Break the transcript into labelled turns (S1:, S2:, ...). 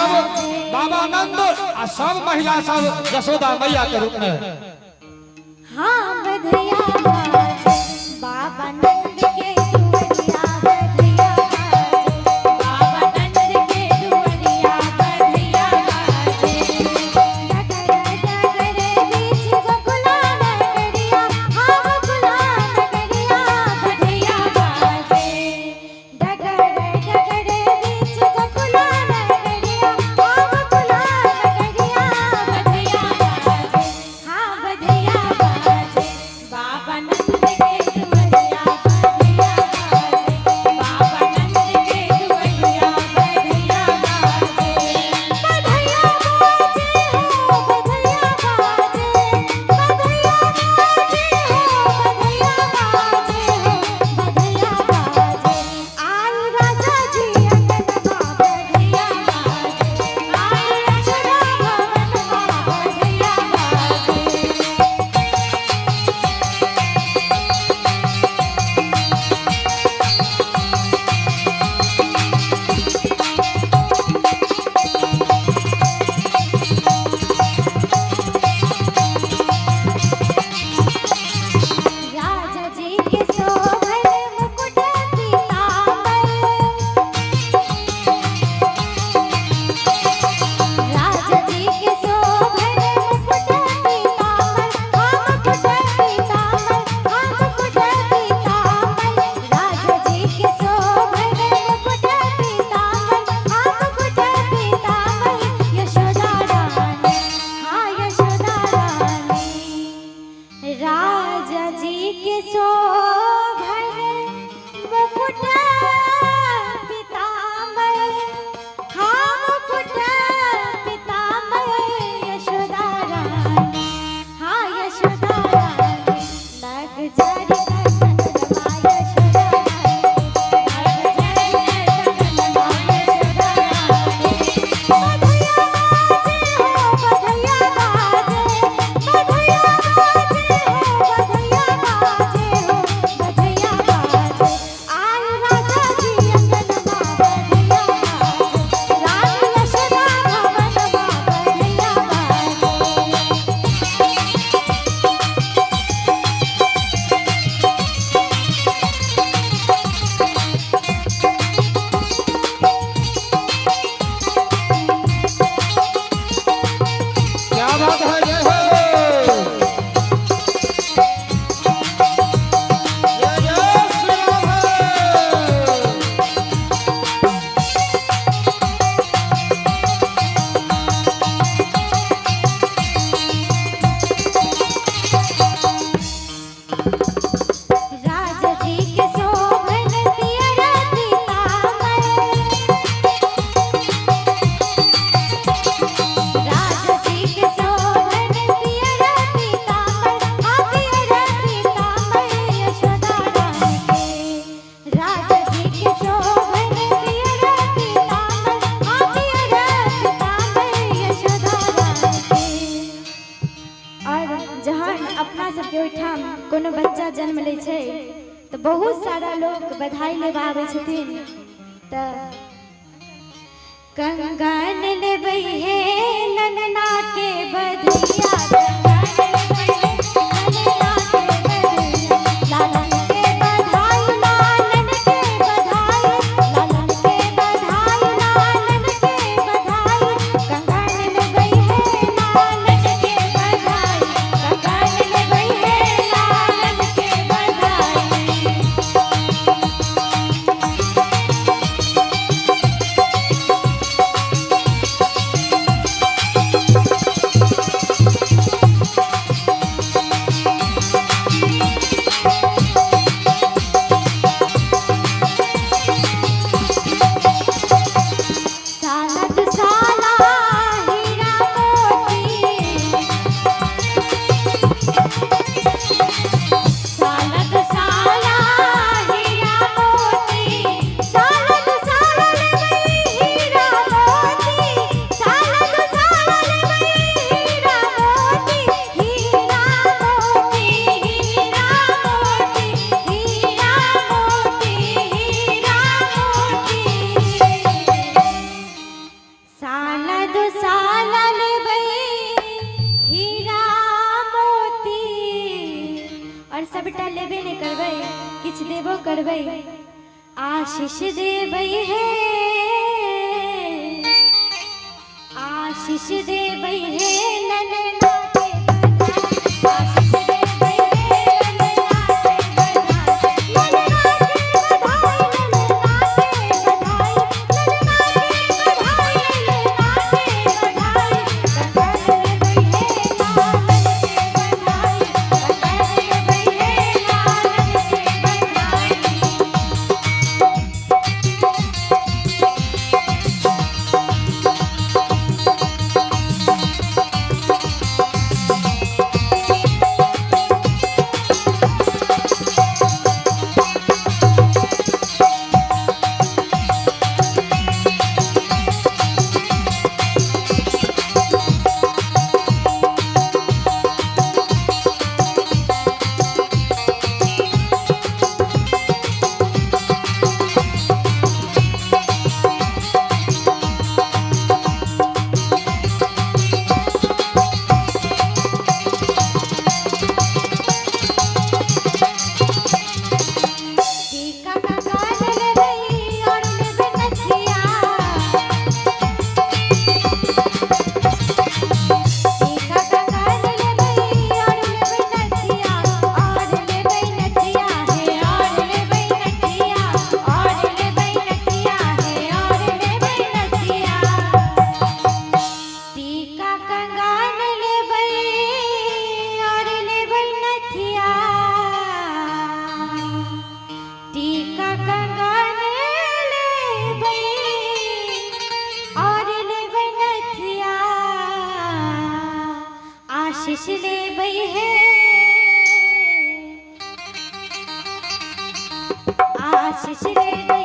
S1: सब बाबा नंद और सब महिला सब यशोदा मैया के रूप में।
S2: हाँ बधैया बाजे बाबा नंद के दुआरिया बधैया बाजे बाबा नंद के दुआरिया बधैया बाजे डगर डगर बीच गोकुला नगरिया हाँ गोकुला नगरिया बधैया बाजे डगर डगर बीच गोकुला नगरिया हाँ गोकुला नगरिया बधैया बाजे हाँ बधैया बाजे बाबा नंद के दुआरिया बधैया बाजे बाबा नंद के दुआरिया बधैया बाजे बधैया बाजे हो बधैया बाजे बधैया बाजे हो बधैया बाजे हो बधैया बाजे आई राजा जी अंगनवा बधैया बाजे आई अक्षरा भवनवा बधैया बाजे राजा जी के शोभन मुकुट पीतांबर राजा जी के शोभन मुकुट पीतांबर हाँ मुकुट पीतांबर हाँ मुकुट पीतांबर राजा जी के शोभन मुकुट पीतांबर हाँ मुकुट पीतांबर यशोदा रानी हाँ यशोदा रानी राजा जी के शोभन मुकुट पीतांबर हाँ मुकुट पीतांबर यशोदा रानी हाँ यशोदा रानी लग जारी कंगनवा यशोदा रानी लग जारी कंगनवा यशोदा रानी बधैया बाजे हो बधैया बाजे बधैया बाजे हो बधैया बाजे हो बधैया बाजे आई राजा जी अंगनवा बधैया बाजे रानी यशोदा भवनवा बधैया बाजे
S1: क्या बात है, जय हो जय जय श्री राम है।
S2: राजा जी के शोभन पियर पीतांबर राजा जी के शोभन पियर पीतांबर हाँ पियर पीतांबर यशोदा रानी के राजा जी के शोभन पियर पीतांबर हाँ पियर पीतांबर यशोदा रानी के और जहाँ अपना सबके ओहिठाम कोनो बच्चा जन्म लै छै तऽ बहुत सारा लोग बधाई लेबा आबै छथिन तऽ कंगन लेबै हे ननना के बधैया कंगन लेबै हे ननना के बधैया लालन के बधाई लालन के बधाई लालन के बधाई लालन के बधाई कंगन लेबै हे लालन के बधाई कंगन लेबै हे लालन के बधाई किछ देबो करबै आशीष देबै है आशीष देबै है नन्ना के बधाई आशीष देबै है नन्ना के बधाई नन्ना के बधाई नन्ना के बधाई नन्ना के बधाई नन्ना के बधाई कंगन देबै है लालन के बधाई कंगन देबै है लालन के बधाई टीका कंगन लेबै और लेबै नथिया टीका कंगन लेबै और लेबै नथिया और लेबै नथिया है और लेबै नथिया और लेबै नथिया है और लेबै नथिया टीका कंगन लेबै और लेबै नथिया टीका कंगन लेबै और लेबै नथिया आशीष लेबै है आशीष लेबै